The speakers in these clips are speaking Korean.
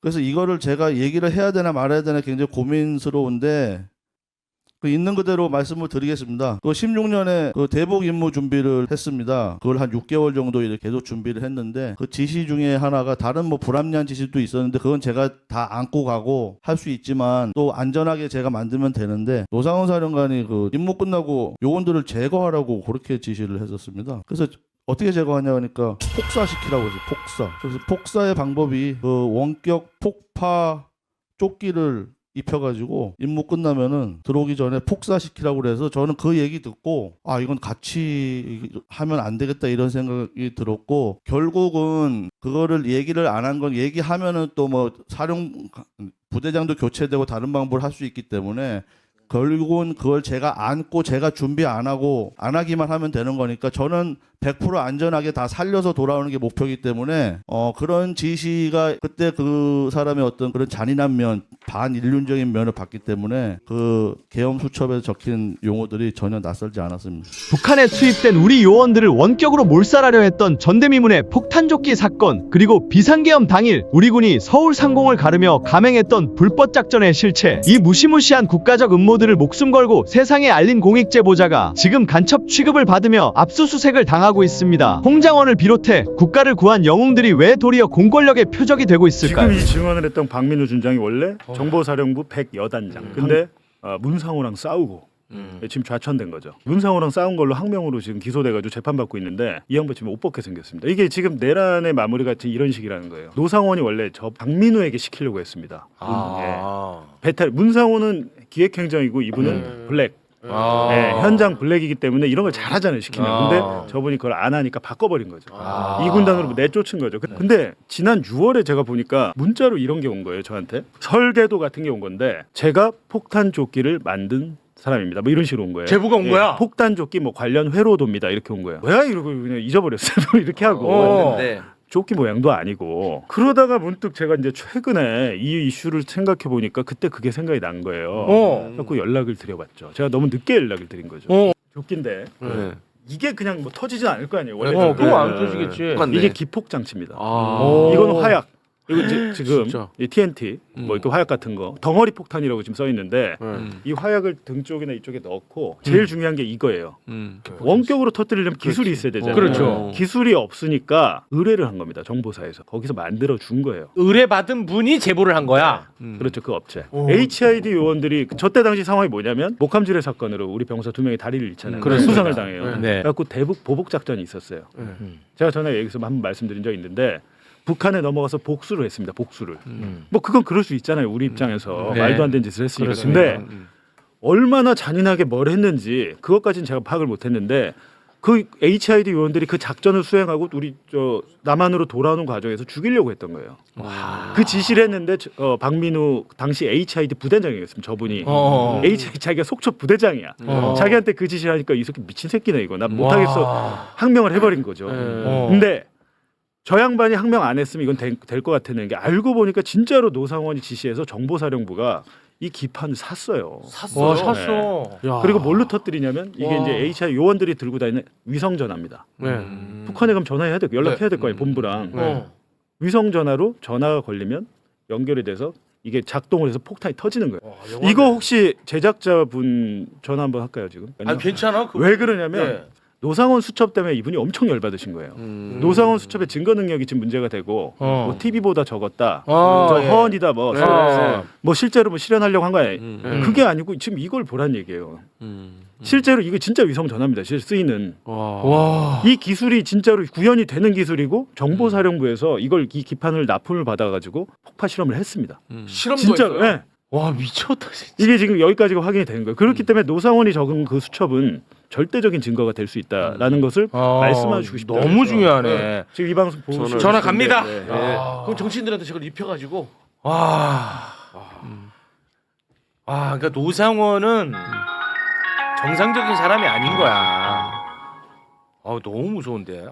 그래서 이거를 제가 얘기를 해야 되나 말아야 되나 굉장히 고민스러운데 있는 그대로 말씀을 드리겠습니다. 그 16년에 그 대북 임무 준비를 했습니다. 그걸 한 6개월 정도 이렇게 계속 준비를 했는데 그 지시 중에 하나가 다른 뭐 불합리한 지시도 있었는데 그건 제가 다 안고 가고 할 수 있지만 또 안전하게 제가 만들면 되는데 노상원 사령관이 그 임무 끝나고 요원들을 제거하라고 그렇게 지시를 했었습니다. 그래서 어떻게 제거하냐 하니까 폭사시키라고 해서 폭사. 그래서 폭사의 방법이 그 원격 폭파 조끼를 입혀가지고 임무 끝나면은 들어오기 전에 폭사시키라고 그래서 저는 그 얘기 듣고 아 이건 같이 하면 안 되겠다 이런 생각이 들었고 결국은 그거를 얘기를 안 한 건 얘기하면은 또 뭐 사령 부대장도 교체되고 다른 방법을 할 수 있기 때문에 결국은 그걸 제가 안고 제가 준비 안 하고 안 하기만 하면 되는 거니까 저는 100% 안전하게 다 살려서 돌아오는 게 목표이기 때문에 그런 지시가 그때 그 사람의 어떤 그런 잔인한 면, 반인륜적인 면을 봤기 때문에 그 계엄 수첩에 적힌 용어들이 전혀 낯설지 않았습니다. 북한에 투입된 우리 요원들을 원격으로 몰살하려 했던 전대미문의 폭탄조끼 사건, 그리고 비상계엄 당일 우리 군이 서울 상공을 가르며 감행했던 불법 작전의 실체, 이 무시무시한 국가적 음모들을 목숨 걸고 세상에 알린 공익 제보자가 지금 간첩 취급을 받으며 압수수색을 당하고 있습니다. 홍장원을 비롯해 국가를 구한 영웅들이 왜 도리어 공권력의 표적이 되고 있을까요? 지금 이 증언을 했던 박민우 준장이 원래 정보사령부 100여단장. 근데 문상호랑 싸우고 지금 좌천된 거죠. 문상호랑 싸운 걸로 항명으로 지금 기소돼가지고 재판받고 있는데 이 양반 지금 못 벗게 생겼습니다. 이게 지금 내란의 마무리가 이런 식이라는 거예요. 노상원이 원래 저 박민우에게 시키려고 했습니다. 배탈. 문상호는 기획행정이고 이분은 블랙. 현장 블랙이기 때문에 이런 걸 잘하잖아요, 시키면. 근데 저분이 그걸 안 하니까 바꿔버린 거죠. 이 군단으로 내쫓은 거죠. 근데 지난 6월에 제가 보니까 문자로 이런 게 온 거예요, 저한테. 설계도 같은 게 온 건데 제가 폭탄 조끼를 만든 사람입니다. 뭐 이런 식으로 온 거예요. 제보가 온 거야? 폭탄 조끼 뭐 관련 회로도입니다. 이렇게 온 거예요. 뭐야 이러고 그냥 잊어버렸어요. 이렇게 하고. 조끼 모양도 아니고. 그러다가 문득 제가 이제 최근에 이 이슈를 생각해 보니까 그때 그게 생각이 난 거예요. 그래서 연락을 드려봤죠. 제가 너무 늦게 연락을 드린 거죠. 조끼인데 이게 그냥 뭐 터지진 않을 거 아니에요. 원래 그거 안 터지겠지. 이게 기폭 장치입니다. 이거는 화약. 그리고 지금 이 TNT 뭐 이렇게 화약 같은 거 덩어리 폭탄이라고 지금 써 있는데 이 화약을 등 쪽이나 이쪽에 넣고 제일 중요한 게 이거예요. 원격으로 터뜨리려면 기술이 있어야 되잖아요. 그렇죠. 기술이 없으니까 의뢰를 한 겁니다. 정보사에서 거기서 만들어 준 거예요. 의뢰받은 분이 제보를 한 거야. 그렇죠, 그 업체. HID 요원들이 저때 당시 상황이 뭐냐면 목함지뢰 사건으로 우리 병사 2명이 다리를 잃잖아요. 수상을 당해요. 그래갖고 대북 보복 작전이 있었어요. 제가 전에 여기서 한번 말씀드린 적 있는데. 북한에 넘어가서 복수를 했습니다. 복수를. 뭐 그건 그럴 수 있잖아요. 우리 입장에서 말도 안 되는 짓을 했으니까. 근데 얼마나 잔인하게 뭘 했는지 그것까지는 제가 파악을 못했는데 그 HID 요원들이 그 작전을 수행하고 우리 저 남한으로 돌아오는 과정에서 죽이려고 했던 거예요. 그 지시를 했는데 박민우 당시 HID 부대장이었습니다. 저분이 HID 자기가 속초 부대장이야. 자기한테 그 지시를 하니까 이 새끼 미친 새끼네 이거. 나 못하겠어. 항명을 해버린 거죠. 근데 저 양반이 항명 안 했으면 이건 될 것 같았는 게 알고 보니까 진짜로 노상원이 지시해서 정보사령부가 이 기판을 샀어요. 샀어. 네. 그리고 뭘로 터뜨리냐면 이게 이제 HI 요원들이 들고 다니는 위성 전화입니다. 북한에 가면 전화해야 돼, 연락해야 될 거 아니에요, 본부랑. 위성 전화로 전화가 걸리면 연결이 돼서 이게 작동을 해서 폭탄이 터지는 거예요. 이거 혹시 제작자분 전화 한번 할까요 지금? 아니 괜찮아. 왜 그러냐면. 노상원 수첩 때문에 이분이 엄청 열받으신 거예요. 노상원 수첩의 증거 능력이 지금 문제가 되고 뭐 TV보다 적었다, 허언이다, 뭐 실제로 뭐 실현하려고 한 거 아니에요. 그게 아니고 지금 이걸 보란 얘기예요. 실제로 이거 진짜 위성 전화입니다. 실제 쓰이는 이 기술이 진짜로 구현이 되는 기술이고 정보사령부에서 이걸 이 기판을 납품을 받아가지고 폭파 실험을 했습니다. 실험도 진짜로. 네. 와 미쳤다 진짜. 이게 지금 여기까지가 확인이 되는 거예요. 그렇기 때문에 노상원이 적은 그 수첩은 절대적인 증거가 될 수 있다라는 것을 말씀해주고 싶다. 너무 중요하네. 지금 이 방송 보고 전화 갑니다. 그럼 정치인들한테 저걸 입혀가지고 그러니까 노상원은 정상적인 사람이 아닌 거야. 너무 무서운데.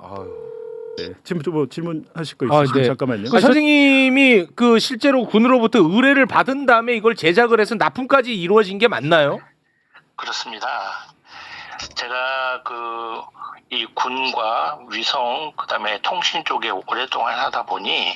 지금 뭐 질문하실 거 있으시면 잠깐만요. 선생님이 그 실제로 군으로부터 의뢰를 받은 다음에 이걸 제작을 해서 납품까지 이루어진 게 맞나요? 그렇습니다. 제가 이 군과 위성 그다음에 통신 쪽에 오랫동안 하다 보니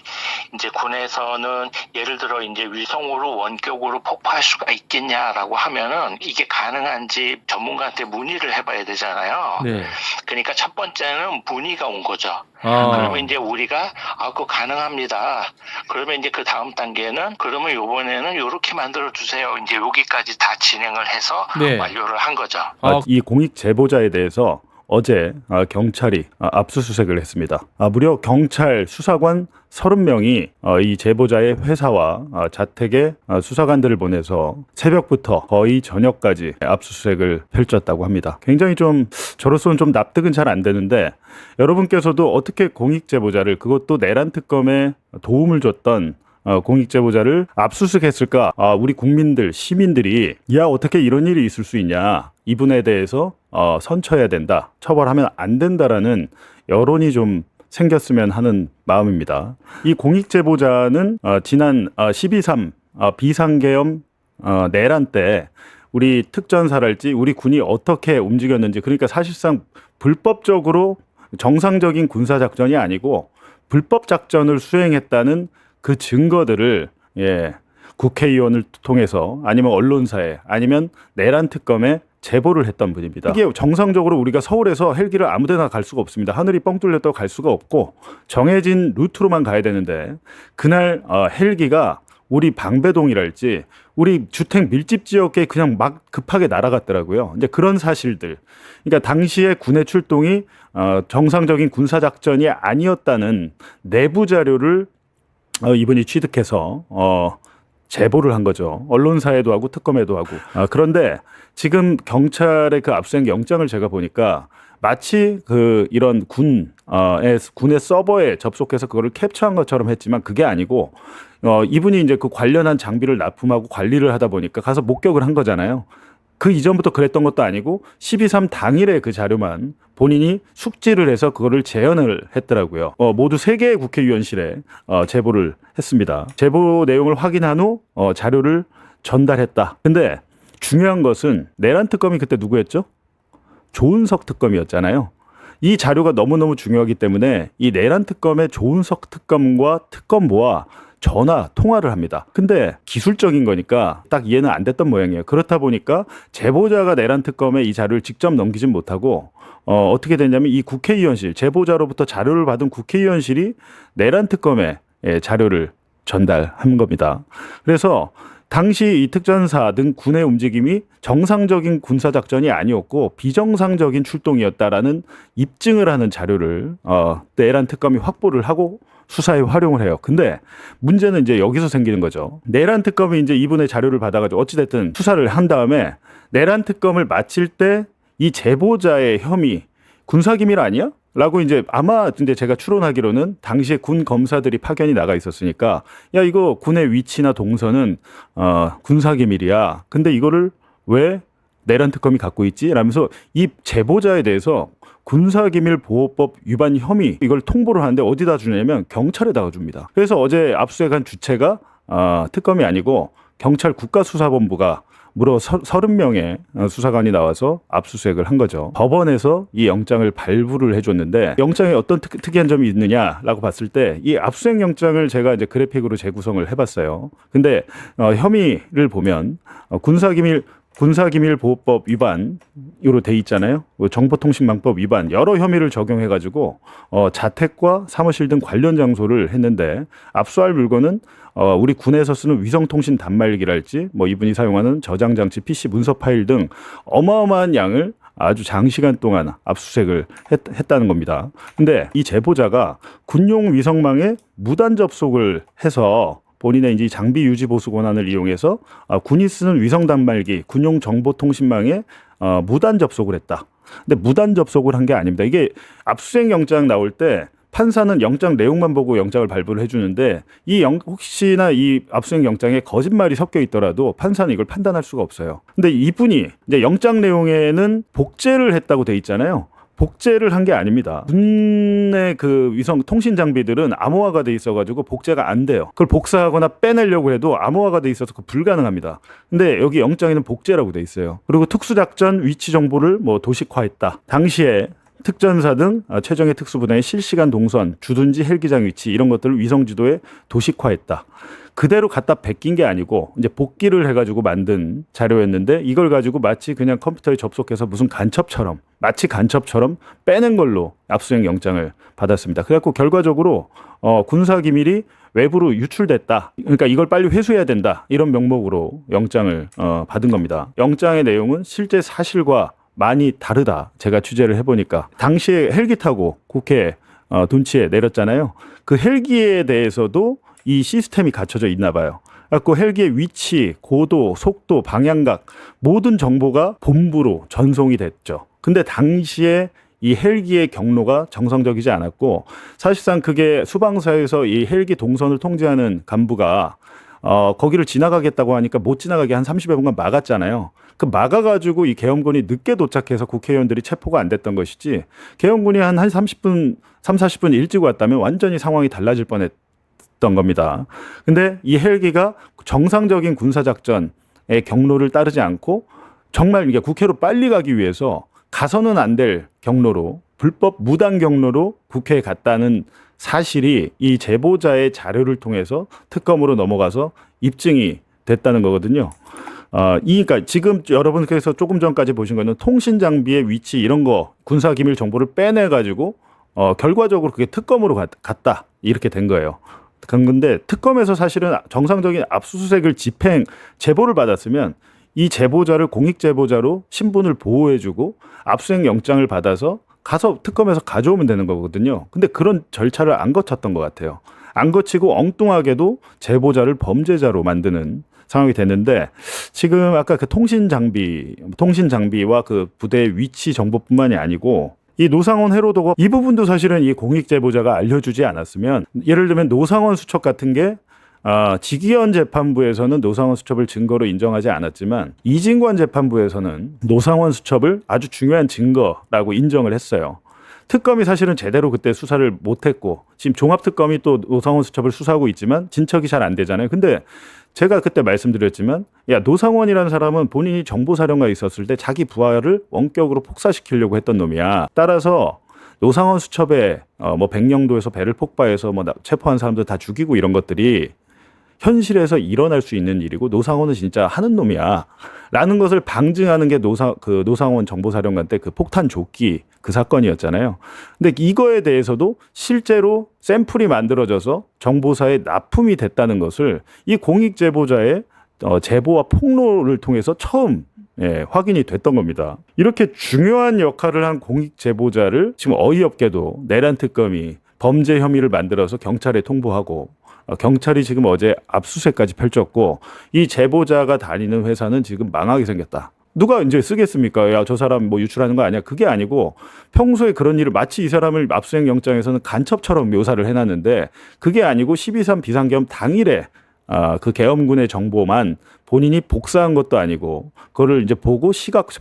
이제 군에서는 예를 들어 이제 위성으로 원격으로 폭파할 수가 있겠냐라고 하면은 이게 가능한지 전문가한테 문의를 해봐야 되잖아요. 네. 그러니까 첫 번째는 문의가 온 거죠. 그러면 이제 우리가 그거 가능합니다. 그러면 이제 그 다음 단계는 그러면 요번에는 요렇게 만들어 주세요. 이제 여기까지 다 진행을 해서 네. 완료를 한 거죠. 이 공익 제보자에 대해서 어제 경찰이 압수수색을 했습니다. 무려 경찰 수사관 30명이 이 제보자의 회사와 자택에 수사관들을 보내서 새벽부터 거의 저녁까지 압수수색을 펼쳤다고 합니다. 굉장히 좀 저로서는 좀 납득은 잘 안 되는데 여러분께서도 어떻게 공익 제보자를 그것도 내란 특검에 도움을 줬던 공익 제보자를 압수수색했을까? 우리 국민들, 시민들이 야 어떻게 이런 일이 있을 수 있냐? 이분에 대해서 선처해야 된다, 처벌하면 안 된다라는 여론이 좀 생겼으면 하는 마음입니다. 이 공익 제보자는 지난 12.3 비상계엄 내란 때 우리 특전사랄지 우리 군이 어떻게 움직였는지, 그러니까 사실상 불법적으로 정상적인 군사작전이 아니고 불법 작전을 수행했다는 그 증거들을 국회의원을 통해서 아니면 언론사에 아니면 내란 특검에 제보를 했던 분입니다. 이게 정상적으로 우리가 서울에서 헬기를 아무데나 갈 수가 없습니다. 하늘이 뻥 뚫렸다고 갈 수가 없고 정해진 루트로만 가야 되는데 그날 헬기가 우리 방배동이랄지 우리 주택 밀집 지역에 그냥 막 급하게 날아갔더라고요. 이제 그런 사실들, 그러니까 당시에 군의 출동이 정상적인 군사작전이 아니었다는 내부 자료를 이분이 취득해서 제보를 한 거죠. 언론사에도 하고 특검에도 하고. 그런데 지금 경찰의 그 압수수색 영장을 제가 보니까 마치 이런 군의 서버에 접속해서 그거를 캡처한 것처럼 했지만 그게 아니고 이분이 이제 그 관련한 장비를 납품하고 관리를 하다 보니까 가서 목격을 한 거잖아요. 그 이전부터 그랬던 것도 아니고 12.3 당일에 그 자료만 본인이 숙지를 해서 그거를 재현을 했더라고요. 모두 3개의 국회의원실에 제보를 했습니다. 제보 내용을 확인한 후 자료를 전달했다. 근데 중요한 것은 내란 특검이 그때 누구였죠? 조은석 특검이었잖아요. 이 자료가 너무너무 중요하기 때문에 이 내란 특검의 조은석 특검과 특검보와 전화 통화를 합니다. 근데 기술적인 거니까 딱 이해는 안 됐던 모양이에요. 그렇다 보니까 제보자가 내란 특검에 이 자료를 직접 넘기진 못하고 어떻게 됐냐면 이 국회의원실, 제보자로부터 자료를 받은 국회의원실이 내란 특검에 자료를 전달한 겁니다. 그래서 당시 이 특전사 등 군의 움직임이 정상적인 군사작전이 아니었고 비정상적인 출동이었다라는 입증을 하는 자료를 내란 특검이 확보를 하고 수사에 활용을 해요. 근데 문제는 이제 여기서 생기는 거죠. 내란 특검이 이제 이분의 자료를 받아가지고 어찌됐든 수사를 한 다음에 내란 특검을 마칠 때 이 제보자의 혐의 군사기밀 아니야? 라고 이제 아마 근데 제가 추론하기로는 당시에 군 검사들이 파견이 나가 있었으니까 야 이거 군의 위치나 동선은 군사기밀이야. 근데 이거를 왜 내란 특검이 갖고 있지? 라면서 이 제보자에 대해서 군사기밀보호법 위반 혐의 이걸 통보를 하는데 어디다 주냐면 경찰에다가 줍니다. 그래서 어제 압수수색한 주체가 특검이 아니고 경찰 국가수사본부가 무려 30명의 수사관이 나와서 압수수색을 한 거죠. 법원에서 이 영장을 발부를 해줬는데 영장에 어떤 특이한 점이 있느냐라고 봤을 때 이 압수수색 영장을 제가 이제 그래픽으로 재구성을 해봤어요. 근데 혐의를 보면 군사기밀보호법 위반으로 돼 있잖아요. 정보통신망법 위반 여러 혐의를 적용해가지고 자택과 사무실 등 관련 장소를 했는데 압수할 물건은 우리 군에서 쓰는 위성통신 단말기랄지 뭐 이분이 사용하는 저장장치 PC 문서 파일 등 어마어마한 양을 아주 장시간 동안 압수수색을 했다는 겁니다. 근데 이 제보자가 군용 위성망에 무단 접속을 해서 본인의 이제 장비 유지 보수 권한을 이용해서 군이 쓰는 위성 단말기 군용 정보통신망에 무단 접속을 했다. 근데 무단 접속을 한 게 아닙니다. 이게 압수수색 영장 나올 때 판사는 영장 내용만 보고 영장을 발부를 해주는데 혹시나 이 압수수색 영장에 거짓말이 섞여 있더라도 판사는 이걸 판단할 수가 없어요. 근데 이분이 이제 영장 내용에는 복제를 했다고 돼 있잖아요. 복제를 한 게 아닙니다. 군의 그 위성 통신 장비들은 암호화가 돼 있어가지고 복제가 안 돼요. 그걸 복사하거나 빼내려고 해도 암호화가 돼 있어서 불가능합니다. 근데 여기 영장에는 복제라고 돼 있어요. 그리고 특수작전 위치 정보를 뭐 도식화했다. 당시에 특전사 등 최정예 특수부대의 실시간 동선, 주둔지 헬기장 위치 이런 것들을 위성 지도에 도식화했다. 그대로 갖다 베낀 게 아니고 이제 복기를 해가지고 만든 자료였는데 이걸 가지고 마치 그냥 컴퓨터에 접속해서 무슨 간첩처럼 마치 간첩처럼 빼낸 걸로 압수수색 영장을 받았습니다. 그래갖고 결과적으로 군사 기밀이 외부로 유출됐다. 그러니까 이걸 빨리 회수해야 된다. 이런 명목으로 영장을 받은 겁니다. 영장의 내용은 실제 사실과 많이 다르다. 제가 취재를 해보니까 당시에 헬기 타고 국회 둔치에 내렸잖아요. 그 헬기에 대해서도 이 시스템이 갖춰져 있나 봐요. 그래서 헬기의 위치, 고도, 속도, 방향각 모든 정보가 본부로 전송이 됐죠. 근데 당시에 이 헬기의 경로가 정상적이지 않았고 사실상 그게 수방사에서 이 헬기 동선을 통제하는 간부가 거기를 지나가겠다고 하니까 못 지나가게 한 30여 분간 막았잖아요. 그 막아가지고 이 계엄군이 늦게 도착해서 국회의원들이 체포가 안 됐던 것이지 계엄군이 한 30분, 40분 일찍 왔다면 완전히 상황이 달라질 뻔했던 겁니다. 근데 이 헬기가 정상적인 군사작전의 경로를 따르지 않고 정말 이게 국회로 빨리 가기 위해서 가서는 안 될 경로로 불법 무단 경로로 국회에 갔다는 사실이 이 제보자의 자료를 통해서 특검으로 넘어가서 입증이 됐다는 거거든요. 그러니까 지금 여러분께서 조금 전까지 보신 거는 통신 장비의 위치 이런 거 군사 기밀 정보를 빼내 가지고 결과적으로 그게 특검으로 갔다 이렇게 된 거예요. 그런데 특검에서 사실은 정상적인 압수수색을 제보를 받았으면 이 제보자를 공익 제보자로 신분을 보호해주고 압수수색 영장을 받아서 가서 특검에서 가져오면 되는 거거든요. 근데 그런 절차를 안 거쳤던 것 같아요. 안 거치고 엉뚱하게도 제보자를 범죄자로 만드는 상황이 됐는데 지금 아까 그 통신 장비와 그 부대의 위치 정보뿐만이 아니고 이 노상원 회로도가 이 부분도 사실은 이 공익 제보자가 알려주지 않았으면 예를 들면 노상원 수첩 같은 게 지기현 재판부에서는 노상원 수첩을 증거로 인정하지 않았지만 이진관 재판부에서는 노상원 수첩을 아주 중요한 증거라고 인정을 했어요. 특검이 사실은 제대로 그때 수사를 못했고 지금 종합특검이 또 노상원 수첩을 수사하고 있지만 진척이 잘 안 되잖아요. 근데 제가 그때 말씀드렸지만 노상원이라는 사람은 본인이 정보사령관에 있었을 때 자기 부하를 원격으로 폭사시키려고 했던 놈이야. 따라서 노상원 수첩에 뭐 백령도에서 배를 폭파해서 뭐 체포한 사람들 다 죽이고 이런 것들이 현실에서 일어날 수 있는 일이고 노상원은 진짜 하는 놈이야 라는 것을 방증하는 게 노상원 정보사령관 때 그 폭탄 조끼 그 사건이었잖아요. 근데 이거에 대해서도 실제로 샘플이 만들어져서 정보사에 납품이 됐다는 것을 이 공익 제보자의 제보와 폭로를 통해서 처음 확인이 됐던 겁니다. 이렇게 중요한 역할을 한 공익 제보자를 지금 어이없게도 내란 특검이 범죄 혐의를 만들어서 경찰에 통보하고 경찰이 지금 어제 압수수색까지 펼쳤고 이 제보자가 다니는 회사는 지금 망하게 생겼다. 누가 이제 쓰겠습니까? 야, 저 사람 뭐 유출하는 거 아니야? 그게 아니고 평소에 그런 일을 마치 이 사람을 압수수색 영장에서는 간첩처럼 묘사를 해놨는데 그게 아니고 12.3 비상계엄 당일에 그 계엄군의 정보만 본인이 복사한 것도 아니고 그거를 이제 보고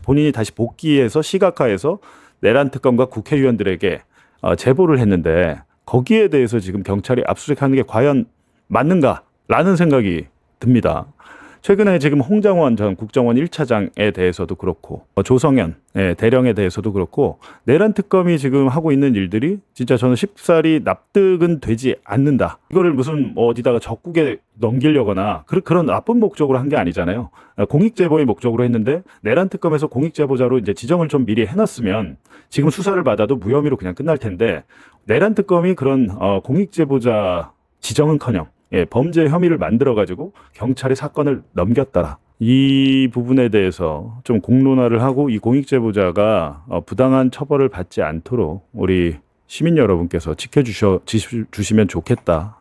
본인이 다시 복기해서 시각화해서 내란 특검과 국회의원들에게 제보를 했는데 거기에 대해서 지금 경찰이 압수수색하는 게 과연 맞는가라는 생각이 듭니다. 최근에 지금 홍장원 전 국정원 1차장에 대해서도 그렇고 조성현 대령에 대해서도 그렇고 내란 특검이 지금 하고 있는 일들이 진짜 저는 쉽사리 납득은 되지 않는다. 이거를 무슨 어디다가 적국에 넘기려거나 그런 나쁜 목적으로 한 게 아니잖아요. 공익제보의 목적으로 했는데 내란 특검에서 공익제보자로 이제 지정을 좀 미리 해놨으면 지금 수사를 받아도 무혐의로 그냥 끝날 텐데 내란 특검이 그런 공익제보자 지정은커녕 범죄 혐의를 만들어가지고 경찰에 사건을 넘겼더라. 이 부분에 대해서 좀 공론화를 하고 이 공익제보자가 부당한 처벌을 받지 않도록 우리 시민 여러분께서 지켜주시면 좋겠다.